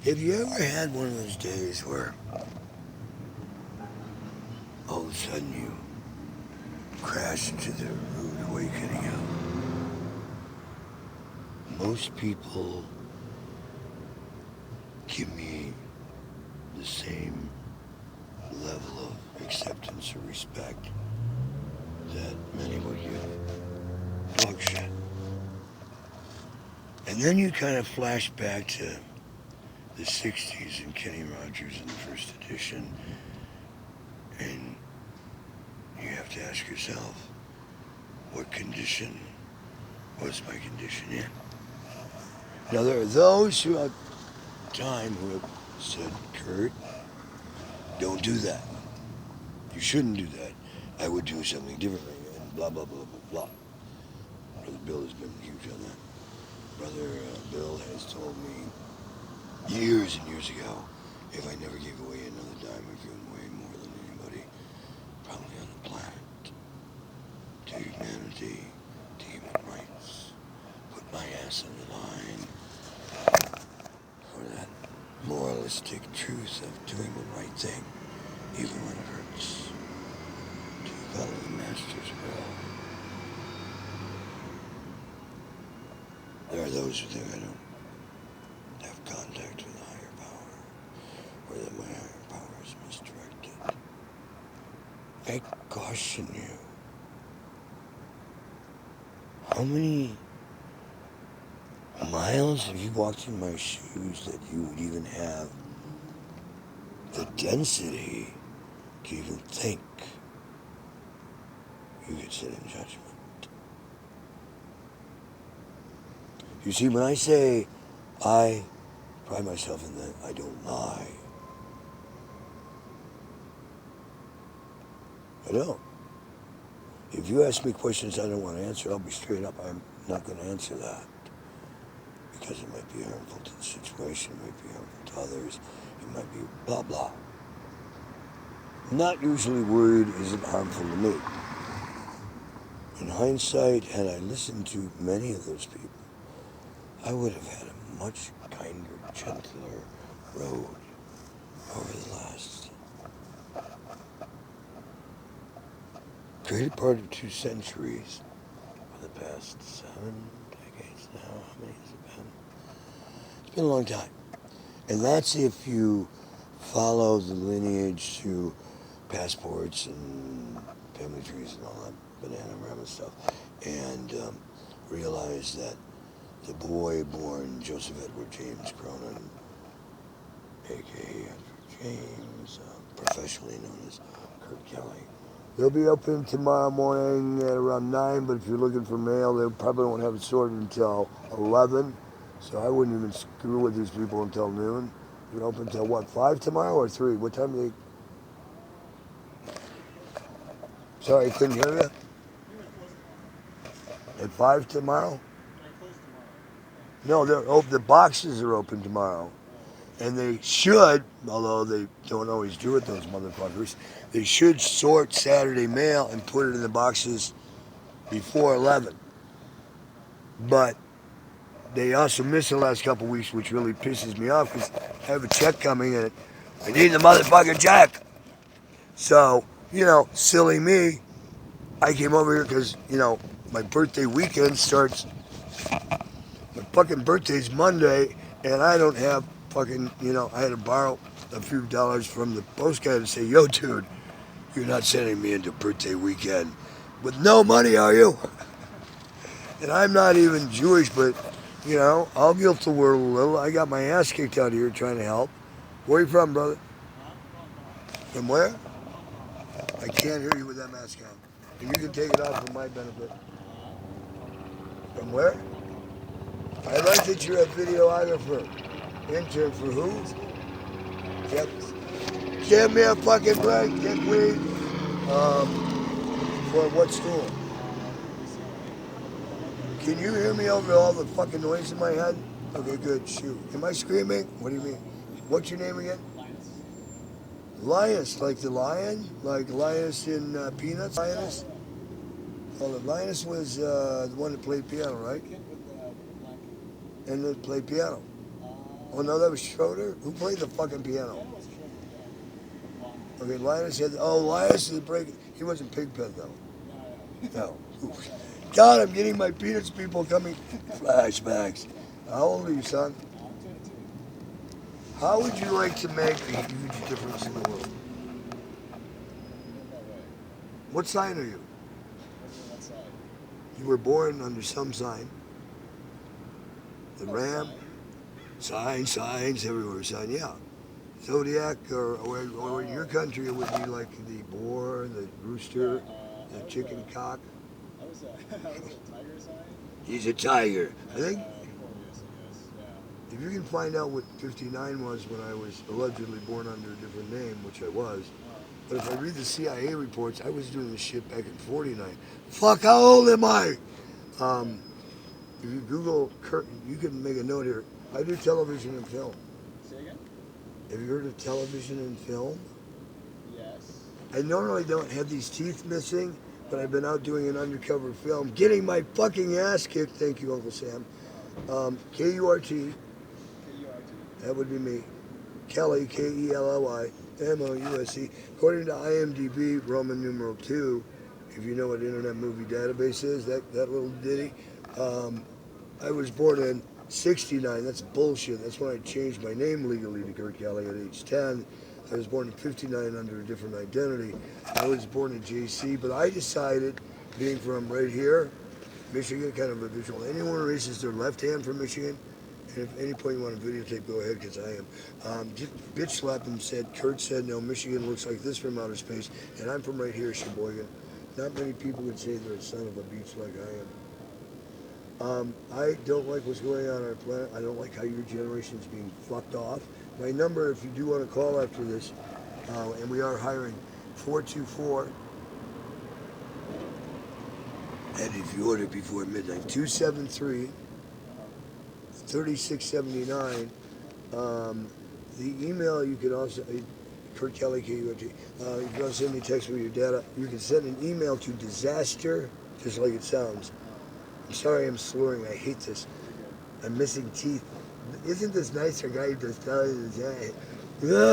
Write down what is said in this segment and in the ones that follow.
Have you ever had one of those days where all of a sudden you crash into the rude awakening of most people give me the same level of acceptance or respect that many would give dog shit. And then you kind of flash back to the 60s and Kenny Rogers in the first edition, and you have to ask yourself, what condition was my condition in? Now, there are those throughout time who have said, Kurt, don't do that. You shouldn't do that. I would do something differently, and blah, blah, blah, blah, blah. Brother Bill has been huge on that. Brother Bill has told me years and years ago, if I never gave away another dime, I've given away more than anybody probably on the planet. To humanity, to human rights. Put my ass on the line for that moralistic truth of doing the right thing, even when it hurts. To follow the Master's will. There are those who think I don't have contact with a higher power, or that my higher power is misdirected. I caution you. How many miles have you walked in my shoes that you would even have the density to even think you could sit in judgment? You see, when I say I pride myself in that I don't lie, I don't. If you ask me questions I don't want to answer, I'll be straight up. I'm not going to answer that because it might be harmful to the situation, it might be harmful to others, it might be blah, blah. I'm not usually worried, is it harmful to me? In hindsight, had I listened to many of those people, I would have had a much kinder, gentler road over the last greater part of 2 centuries, for the past 7 decades now. How many has it been? It's been a long time. And that's if you follow the lineage to passports and family trees and all that banana stuff, and realize that the boy born Joseph Edward James Cronin, a.k.a. Edward James, professionally known as Kurt Kelly. They'll be open tomorrow morning at around 9, but if you're looking for mail, they probably won't have it sorted until 11. So I wouldn't even screw with these people until noon. They're open until what, 5 tomorrow or 3? What time do they... Sorry, I couldn't hear you. At 5 tomorrow? No, the boxes are open tomorrow. And they should, although they don't always do it, those motherfuckers, they should sort Saturday mail and put it in the boxes before 11. But they also missed the last couple weeks, which really pisses me off because I have a check coming and I need the motherfucking check. So, silly me, I came over here because, my birthday weekend starts, my fucking birthday's Monday, and I don't have fucking, I had to borrow a few dollars from the post guy to say, yo, dude, you're not sending me into birthday weekend with no money, are you? And I'm not even Jewish, but, I'll guilt the world a little. I got my ass kicked out here trying to help. Where are you from, brother? From where? I can't hear you with that mask on. And you can take it off for my benefit. From where? I like that you're a videographer. Intern for who? Give me a fucking break, dickweed. For what school? Can you hear me over all the fucking noise in my head? Okay, good. Shoot. Am I screaming? What do you mean? What's your name again? Linus, like the lion? Like Linus in Peanuts? Linus? Oh, Linus was the one that played piano, right? And that played piano. Oh no, that was Schroeder? Who played the fucking piano? Okay, Linus had, Linus is breaking. He wasn't Pigpen though. No. Oof. God, I'm getting my Peanuts people coming. Flashbacks. How old are you, son? How would you like to make a huge difference in the world? What sign are you? You were born under some sign. The ram. Signs everywhere. Sign, yeah. Zodiac, or in your country, it would be like the boar, the rooster, the chicken cock. I was a tiger sign. He's a tiger. I think if you can find out what 59 was when I was allegedly born under a different name, which I was, but if I read the CIA reports, I was doing this shit back in 49. Fuck, how old am I? If you Google Kurt, you can make a note here. I do television and film. Say again? Have you heard of television and film? Yes. I normally don't have these teeth missing, but I've been out doing an undercover film, getting my fucking ass kicked. Thank you, Uncle Sam. K-U-R-T. That would be me. Kelly, Kelly, Mouse. According to IMDb, Roman numeral 2, if you know what Internet Movie Database is, that little ditty. I was born in 69. That's bullshit. That's when I changed my name legally to Kurt Kelly at age 10. I was born in 59 under a different identity. I was born in JC, but I decided, being from right here, Michigan, kind of a visual. Anyone who raises their left hand from Michigan, and if at any point you want to videotape, go ahead, because I am. Just bitch slap him, said, Kurt said, no, Michigan looks like this from outer space, and I'm from right here, Sheboygan. Not many people would say they're a son of a beach like I am. I don't like what's going on our planet. I don't like how your generation's being fucked off. My number, if you do want to call after this, and we are hiring, 424, and if you order before midnight, 273-3679. The email you can also, Kurt Kelly, K-U-R-T, you can also send me a text with your data. You can send an email to disaster, just like it sounds. I'm sorry I'm slurring, I hate this. I'm missing teeth. Isn't this nice, our guy just tells us, yeah,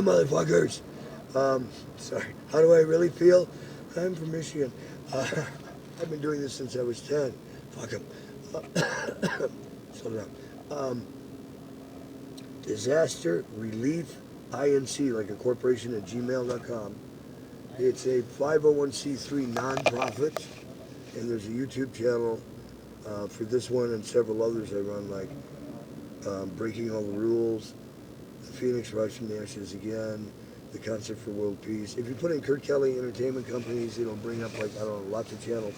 motherfuckers. Sorry, how do I really feel? I'm from Michigan. I've been doing this since I was 10. Fuck him. Slow down. Disaster Relief Inc., like a corporation at gmail.com. It's a 501c3 nonprofit, and there's a YouTube channel for this one and several others I run, like Breaking All the Rules, The Phoenix Rise from the Ashes Again, The Concert for World Peace. If you put in Kurt Kelly Entertainment Companies, it'll bring up, like, I don't know, lots of channels.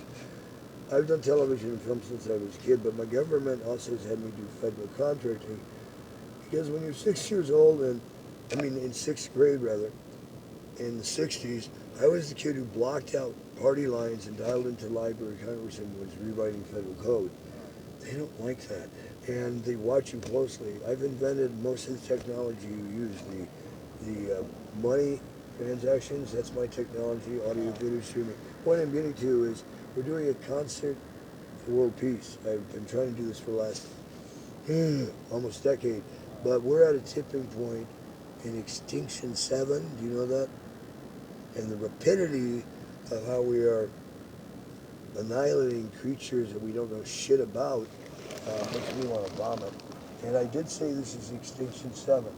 I've done television and film since I was a kid, but my government also has had me do federal contracting. Because when you're 6 years old, in 6th grade rather, in the 60s, I was the kid who blocked out party lines and dialed into the Library of Congress and was rewriting federal code. They don't like that, and they watch you closely. I've invented most of the technology you use. The money transactions, that's my technology, audio, video streaming. What I'm getting to is we're doing a concert for world peace. I've been trying to do this for the last almost decade, but we're at a tipping point in Extinction 7. Do you know that? And the rapidity of how we are annihilating creatures that we don't know shit about makes me want to vomit. And I did say this is Extinction 7.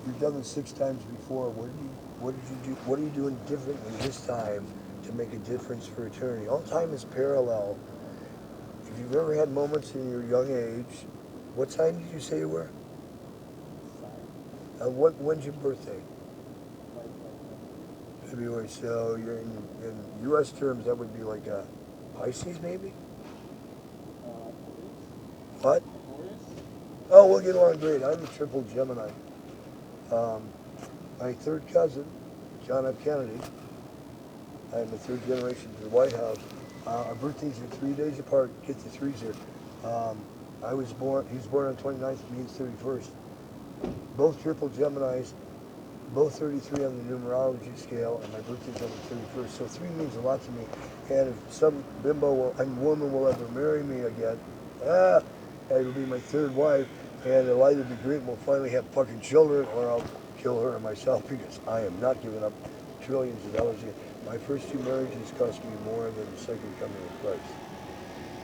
You've done this 6 times before. What did you do? What are you doing differently this time to make a difference for eternity? All time is parallel. If you've ever had moments in your young age, what sign did you say you were? When's your birthday? February. So you're in U.S. terms, that would be like a Pisces, maybe? What? Oh, we'll get along great. I'm a triple Gemini. My third cousin, John F. Kennedy, I'm the third generation to the White House. Our birthdays are 3 days apart. Get the threes here. He was born on the 29th, me is 31st. Both triple Geminis, both 33 on the numerology scale, and my birthday's on the 31st. So 3 means a lot to me. And if some bimbo woman will ever marry me again, it'll be my third wife. And it'll either be great and we'll finally have fucking children, or I'll kill her or myself, because I am not giving up trillions of dollars. My first two marriages cost me more than the second coming of Christ.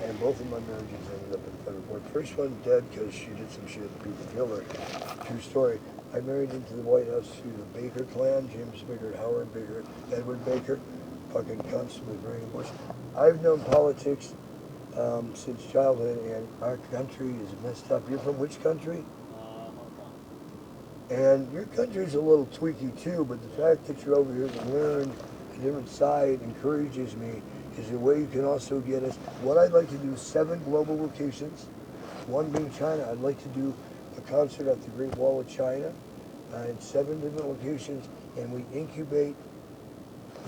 And both of my marriages ended up in federal court. First one dead because she did some shit and people killed her. True story. I married into the White House through the Baker clan, James Baker, Howard Baker, Edward Baker, fucking cunts with Reagan Bush. I've known politics since childhood, and our country is messed up. You're from which country? Hong Kong. And your country's a little tweaky too, but the fact that you're over here to learn a different side encourages me, because the way you can also get us. What I'd like to do is 7 global locations, one being China. I'd like to do a concert at the Great Wall of China in 7 different locations, and we incubate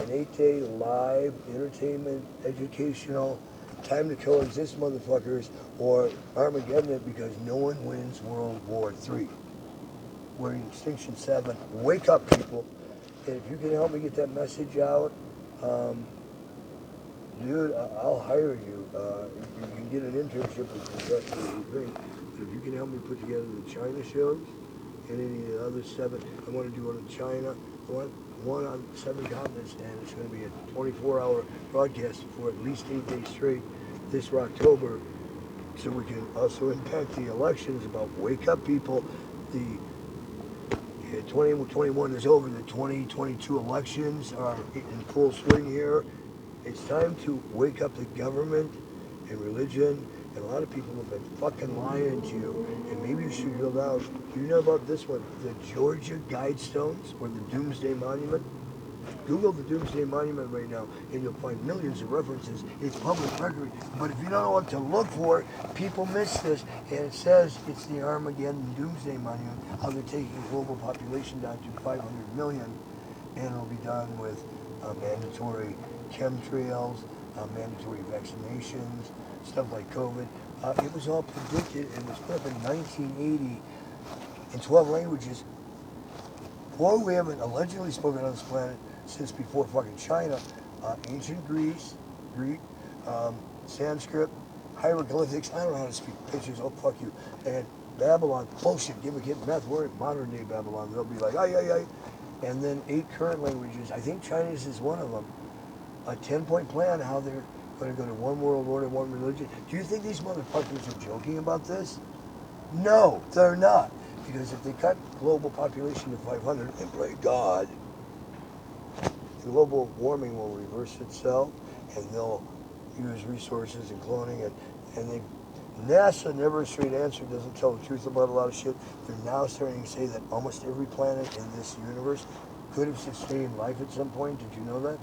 an 8-day live entertainment, educational, time to coexist motherfuckers, or Armageddon it, because no one wins World War III. We're in Extinction 7. Wake up, people. And if you can help me get that message out, dude, I'll hire you. You can get an internship with Progressive, it would be great. But if you can help me put together the China shows and any of the other 7, I want to do one in China, one on 7 continents, and it's going to be a 24-hour broadcast for at least 8 days straight this October, so we can also impact the elections. About wake up, people. The 2021 is over. The 2022 elections are in full swing here. It's time to wake up the government and religion, and a lot of people have been fucking lying to you, and maybe you should go down. Do you know about this one? The Georgia Guidestones, or the Doomsday Monument? Google the Doomsday Monument right now, and you'll find millions of references. It's public record, but if you don't know what to look for, people miss this, and it says it's the Armageddon Doomsday Monument, how they're taking global population down to 500 million, and it'll be done with mandatory chemtrails, mandatory vaccinations, stuff like COVID. It was all predicted, and was put up in 1980 in 12 languages. Boy, we haven't allegedly spoken on this planet since before fucking China. Ancient Greek, Sanskrit, hieroglyphics. I don't know how to speak pictures. Oh, fuck you. And Babylon, bullshit. Give a kid meth. We're in modern day Babylon. They'll be like, ay, ay, ay. And then 8 current languages. I think Chinese is one of them. A 10-point plan how they're going to go to one world order, one religion. Do you think these motherfuckers are joking about this? No, they're not. Because if they cut global population to 500, and pray God, global warming will reverse itself, and they'll use resources and cloning, and NASA never a straight answer, doesn't tell the truth about a lot of shit. They're now starting to say that almost every planet in this universe could have sustained life at some point. Did you know that?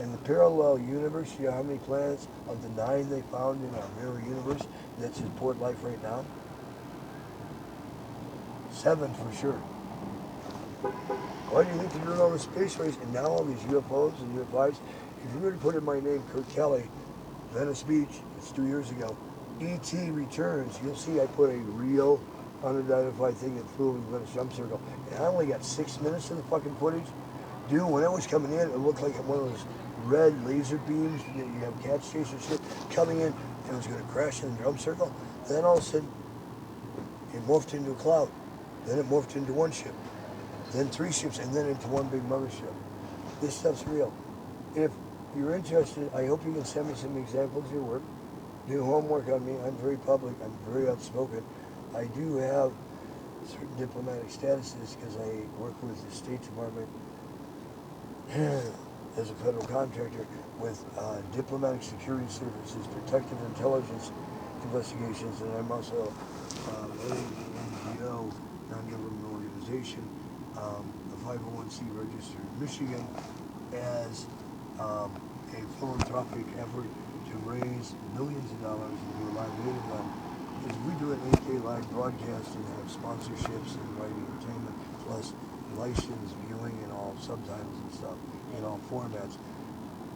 In the parallel universe, you know how many planets of the 9 they found in our mirror universe that support life right now? 7 for sure. Why do you think they're doing all the space race and now all these UFOs and UFIs? If you were to put in my name, Kurt Kelly, Venice Beach, it's 2 years ago, E.T. returns, you'll see I put a real unidentified thing that flew over the Venice jump circle. And I only got 6 minutes of the fucking footage. Dude, when it was coming in, it looked like one of those red laser beams that you have catch chaser shit coming in, and it was going to crash in the drum circle. Then all of a sudden, it morphed into a cloud. Then it morphed into 1 ship. Then 3 ships, and then into 1 big mothership. This stuff's real. If you're interested, I hope you can send me some examples of your work. Do homework on me. I'm very public. I'm very outspoken. I do have certain diplomatic statuses because I work with the State Department as a federal contractor with diplomatic security services, protective intelligence investigations, and I'm also an NGO, non-governmental organization, a 501c registered in Michigan, as a philanthropic effort to raise millions of dollars and do a live native on. Because we do an 8-day live broadcast and have sponsorships and writing entertainment, plus licensed viewing and all subtitles and stuff in all formats.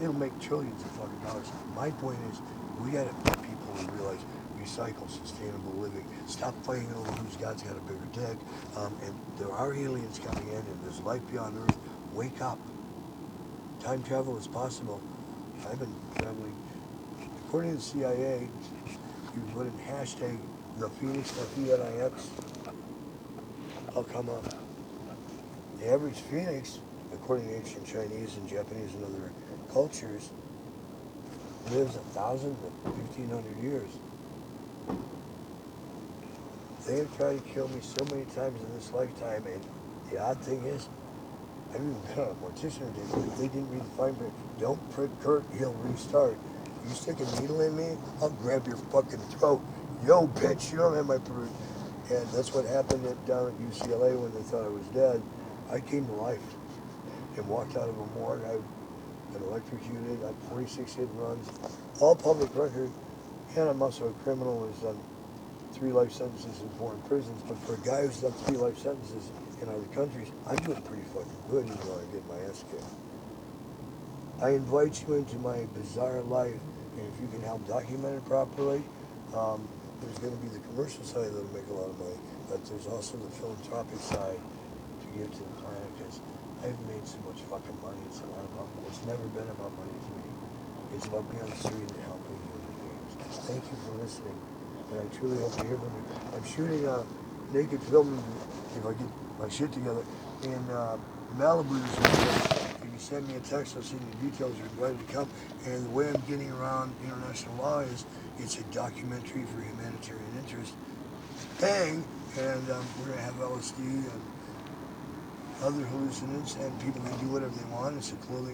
It'll make trillions of fucking dollars. My point is, we gotta get people to realize recycle, sustainable living. Stop fighting over who's God's got a bigger dick. And there are aliens coming in, and there's life beyond Earth. Wake up. Time travel is possible. I've been traveling. According to the CIA, you put in hashtag The Phoenix, F-E-N-I-X, I'll come up. The average Phoenix, according to ancient Chinese and Japanese and other cultures, lives 1,000 to 1,500 years. They have tried to kill me so many times in this lifetime, and the odd thing is, I've even been on a mortician today, but if they didn't read the fine print, don't prick Kurt, he'll restart. You stick a needle in me, I'll grab your fucking throat. Yo, bitch, you don't have my permission. And that's what happened down at UCLA when they thought I was dead. I came to life and walked out of a morgue. I've been electrocuted. I had 46 hit and runs, all public record. And I'm also a criminal who's done 3 life sentences in foreign prisons. But for a guy who's done 3 life sentences in other countries, I'm doing pretty fucking good, even though I get my ass kicked. I invite you into my bizarre life, and if you can help document it properly, there's going to be the commercial side that'll make a lot of money, but there's also the philanthropic side to give to the planet, because I've made so much fucking money. It's a lot about money. It's never been about money to me. It's about being on the street and helping human beings. Thank you for listening, and I truly hope to hear from you. I'm shooting a naked film, if I get my shit together, in Malibu this weekend. If you send me a text, I'll send you details. You're invited to come. And the way I'm getting around international law is it's a documentary for humanitarian interest thing, and we're going to have LSD and other hallucinants, and people can do whatever they want. It's a clothing